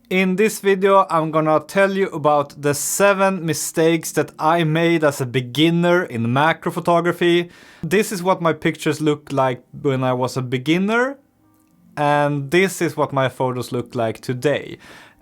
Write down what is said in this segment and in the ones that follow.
In this video, I'm gonna tell you about the 7 mistakes that I made as a beginner in macro photography. This is what my pictures looked like when I was a beginner, and this is what my photos look like today.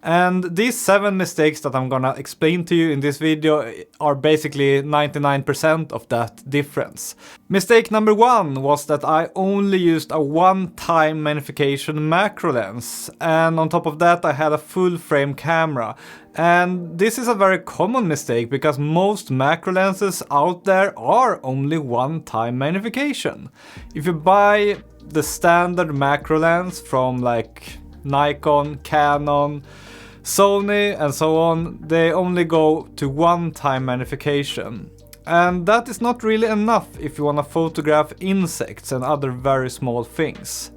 And these 7 mistakes that I'm gonna explain to you in this video are basically 99% of that difference. Mistake number 1 was that I only used a one-time magnification macro lens, and on top of that I had a full frame camera. And this is a very common mistake because most macro lenses out there are only one-time magnification. If you buy the standard macro lens from like Nikon, Canon, Sony and so on, they only go to one-time magnification. And that is not really enough if you want to photograph insects and other very small things.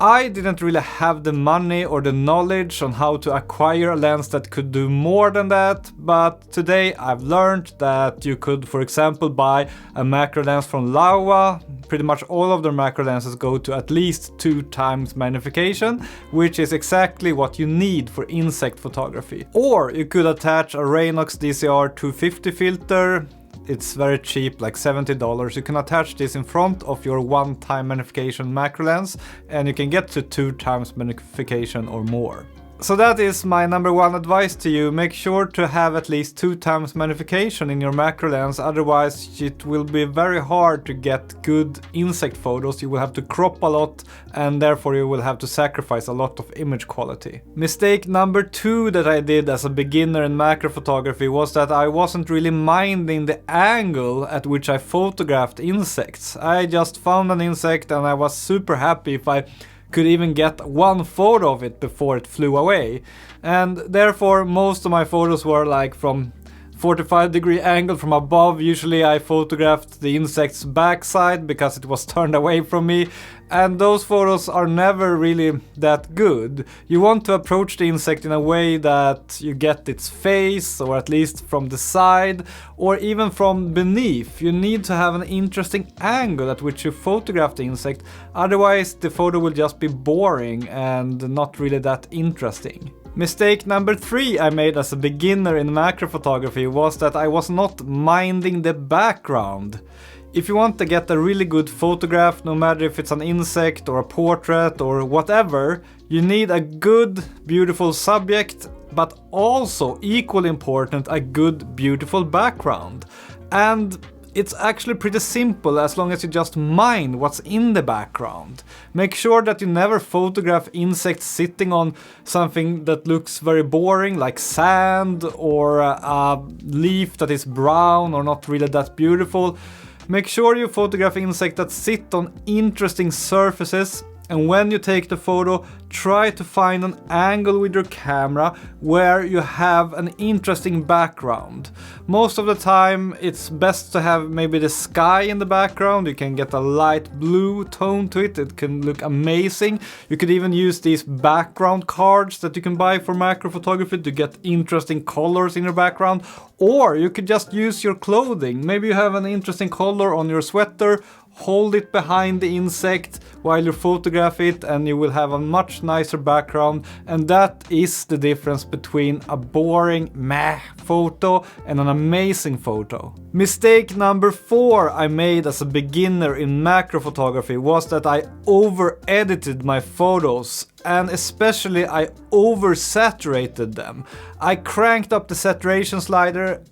I didn't really have the money or the knowledge on how to acquire a lens that could do more than that, but today I've learned that you could, for example, buy a macro lens from Laowa. Pretty much all of their macro lenses go to at least 2 times magnification, which is exactly what you need for insect photography. Or you could attach a Raynox DCR-250 filter. It's very cheap, like $70. You can attach this in front of your one-time magnification macro lens and you can get to 2 times magnification or more. So that is my number 1 advice to you. Make sure to have at least 2 times magnification in your macro lens, otherwise it will be very hard to get good insect photos. You will have to crop a lot and therefore you will have to sacrifice a lot of image quality. Mistake number 2 that I did as a beginner in macro photography was that I wasn't really minding the angle at which I photographed insects. I just found an insect and I was super happy if I could even get one photo of it before it flew away. And therefore most of my photos were like from 45-degree angle from above. Usually I photographed the insect's backside because it was turned away from me, and those photos are never really that good. You want to approach the insect in a way that you get its face, or at least from the side, or even from beneath. You need to have an interesting angle at which you photograph the insect, otherwise the photo will just be boring and not really that interesting. Mistake number 3 I made as a beginner in macro photography was that I was not minding the background. If you want to get a really good photograph, no matter if it's an insect or a portrait or whatever, you need a good, beautiful subject, but also, equally important, a good, beautiful background. And it's actually pretty simple as long as you just mind what's in the background. Make sure that you never photograph insects sitting on something that looks very boring, like sand or a leaf that is brown or not really that beautiful. Make sure you photograph insects that sit on interesting surfaces. And when you take the photo, try to find an angle with your camera where you have an interesting background. Most of the time it's best to have maybe the sky in the background. You can get a light blue tone to it. It can look amazing. You could even use these background cards that you can buy for macro photography to get interesting colors in your background. Or you could just use your clothing. Maybe you have an interesting color on your sweater. Hold it behind the insect while you photograph it and you will have a much nicer background, and that is the difference between a boring meh photo and an amazing photo. Mistake number 4 I made as a beginner in macro photography was that I over-edited my photos, and especially I oversaturated them. I cranked up the saturation slider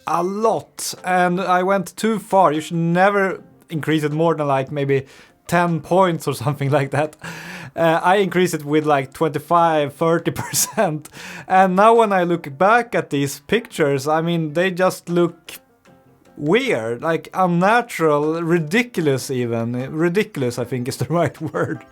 a lot and I went too far. You should never increase it more than like maybe 10 points or something like that. I increased it with like 25-30%. And now when I look back at these pictures, I mean, they just look weird, like unnatural, ridiculous even. Ridiculous, I think is the right word.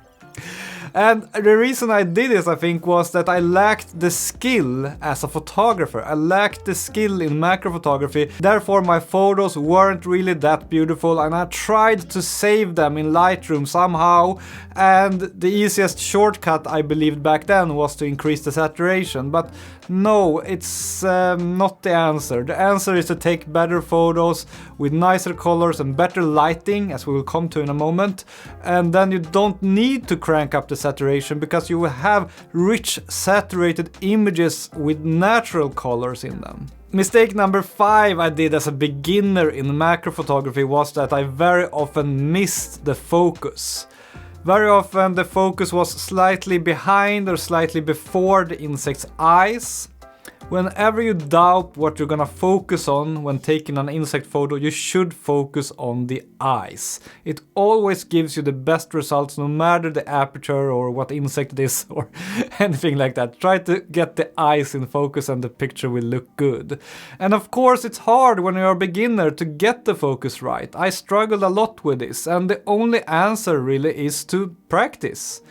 And the reason I did this, I think, was that I lacked the skill as a photographer. I lacked the skill in macro photography. Therefore, my photos weren't really that beautiful, and I tried to save them in Lightroom somehow. And the easiest shortcut, I believed back then, was to increase the saturation. But no, it's not the answer. The answer is to take better photos with nicer colors and better lighting, as we will come to in a moment. And then you don't need to crank up the saturation because you will have rich saturated images with natural colors in them. Mistake number 5 I did as a beginner in macro photography was that I very often missed the focus. Very often the focus was slightly behind or slightly before the insect's eyes. Whenever you doubt what you're gonna focus on when taking an insect photo, you should focus on the eyes. It always gives you the best results, no matter the aperture or what insect it is or anything like that. Try to get the eyes in focus and the picture will look good. And of course it's hard when you're a beginner to get the focus right. I struggled a lot with this, and the only answer really is to practice.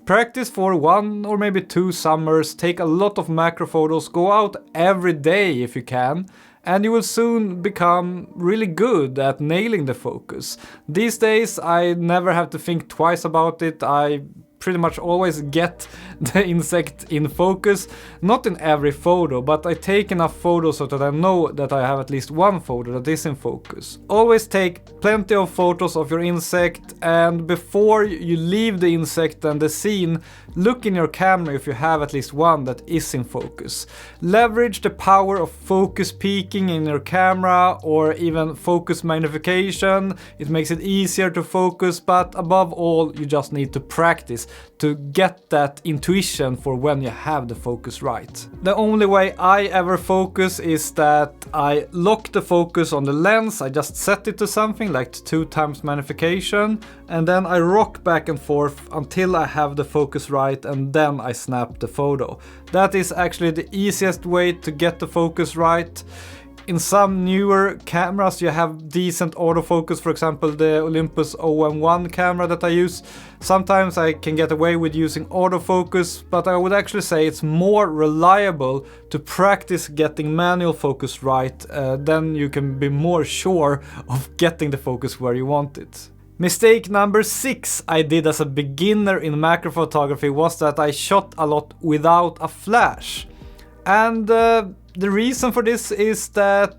Practice for 1 or maybe 2 summers, take a lot of macro photos, go out every day if you can, and you will soon become really good at nailing the focus. These days I never have to think twice about it. I pretty much always get the insect in focus. Not in every photo, but I take enough photos so that I know that I have at least one photo that is in focus. Always take plenty of photos of your insect, and before you leave the insect and the scene, look in your camera if you have at least one that is in focus. Leverage the power of focus peaking in your camera or even focus magnification. It makes it easier to focus, but above all, you just need to practice to get that intuition for when you have the focus right. The only way I ever focus is that I lock the focus on the lens. I just set it to something like 2x magnification, and then I rock back and forth until I have the focus right, and then I snap the photo. That is actually the easiest way to get the focus right. In some newer cameras you have decent autofocus, for example the Olympus OM1 camera that I use. Sometimes I can get away with using autofocus, but I would actually say it's more reliable to practice getting manual focus right, then you can be more sure of getting the focus where you want it. Mistake number 6 I did as a beginner in macro photography was that I shot a lot without a flash. And the reason for this is that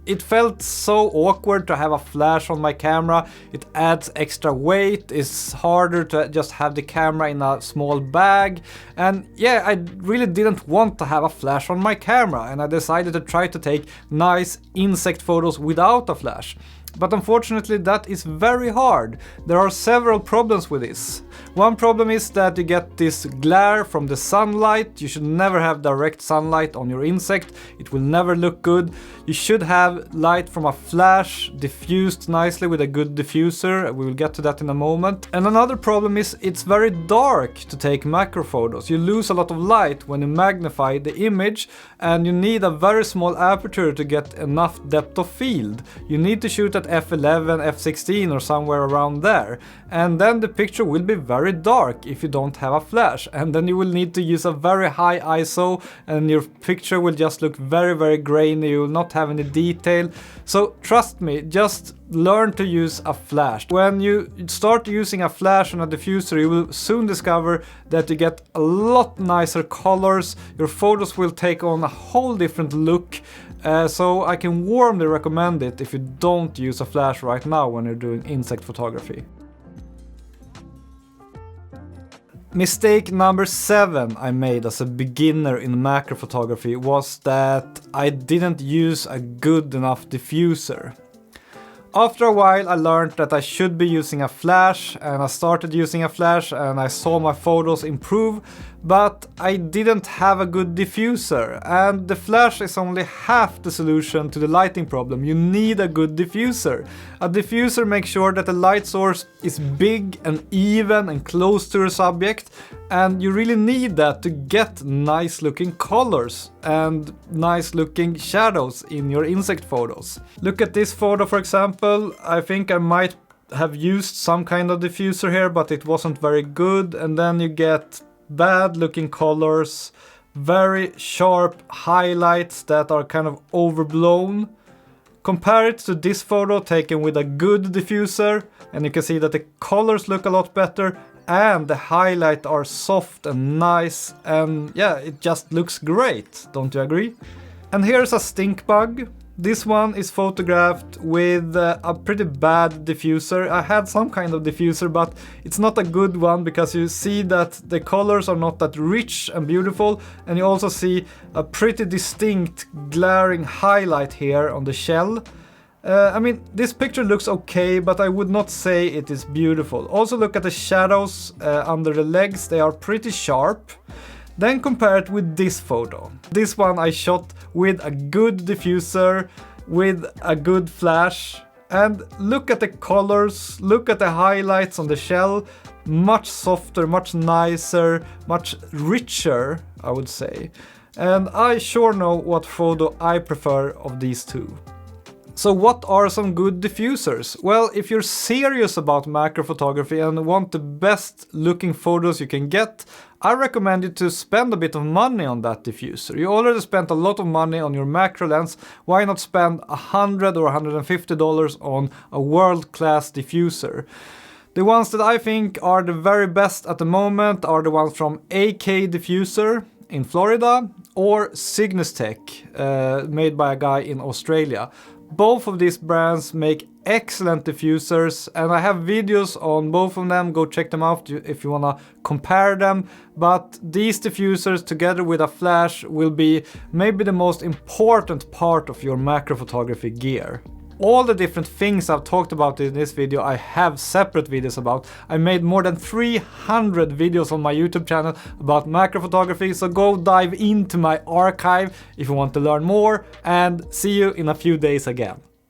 it felt so awkward to have a flash on my camera. It adds extra weight, it's harder to just have the camera in a small bag. And yeah, I really didn't want to have a flash on my camera, and I decided to try to take nice insect photos without a flash. But unfortunately that is very hard. There are several problems with this. One problem is that you get this glare from the sunlight. You should never have direct sunlight on your insect. It will never look good. You should have light from a flash diffused nicely with a good diffuser. We will get to that in a moment. And another problem is it's very dark to take macro photos. You lose a lot of light when you magnify the image, and you need a very small aperture to get enough depth of field. You need to shoot at f11, f16 or somewhere around there, and then the picture will be very dark if you don't have a flash, and then you will need to use a very high ISO and your picture will just look very grainy. You will not have any detail. So trust me, just learn to use a flash. When you start using a flash and a diffuser, you will soon discover that you get a lot nicer colors. Your photos will take on a whole different look. So I can warmly recommend it if you don't use a flash right now when you're doing insect photography. Mistake number 7 I made as a beginner in macro photography was that I didn't use a good enough diffuser. After a while I learned that I should be using a flash, and I started using a flash and I saw my photos improve, but I didn't have a good diffuser, and the flash is only half the solution to the lighting problem. You need a good diffuser. A diffuser makes sure that the light source is big and even and close to your subject, and you really need that to get nice looking colors and nice looking shadows in your insect photos. Look at this photo for example. I think I might have used some kind of diffuser here, but it wasn't very good, and then you get bad looking colors, very sharp highlights that are kind of overblown. Compare it to this photo taken with a good diffuser, and you can see that the colors look a lot better and the highlights are soft and nice, and yeah, it just looks great, don't you agree? And here's a stink bug. This one is photographed with a pretty bad diffuser. I had some kind of diffuser, but it's not a good one because you see that the colors are not that rich and beautiful, and you also see a pretty distinct glaring highlight here on the shell. I mean, this picture looks okay, but I would not say it is beautiful. Also look at the shadows under the legs, they are pretty sharp. Then compare it with this photo. This one I shot with a good diffuser, with a good flash. And look at the colors, look at the highlights on the shell. Much softer, much nicer, much richer, I would say. And I sure know what photo I prefer of these two. So what are some good diffusers? Well, if you're serious about macro photography and want the best looking photos you can get, I recommend you to spend a bit of money on that diffuser. You already spent a lot of money on your macro lens, why not spend $100 or $150 on a world-class diffuser? The ones that I think are the very best at the moment are the ones from AK Diffuser in Florida or Cygnus Tech, made by a guy in Australia. Both of these brands make excellent diffusers, and I have videos on both of them. Go check them out if you wanna compare them. But these diffusers together with a flash will be maybe the most important part of your macro photography gear. All the different things I've talked about in this video I have separate videos about. I made more than 300 videos on my YouTube channel about macro photography, so go dive into my archive if you want to learn more, and see you in a few days again.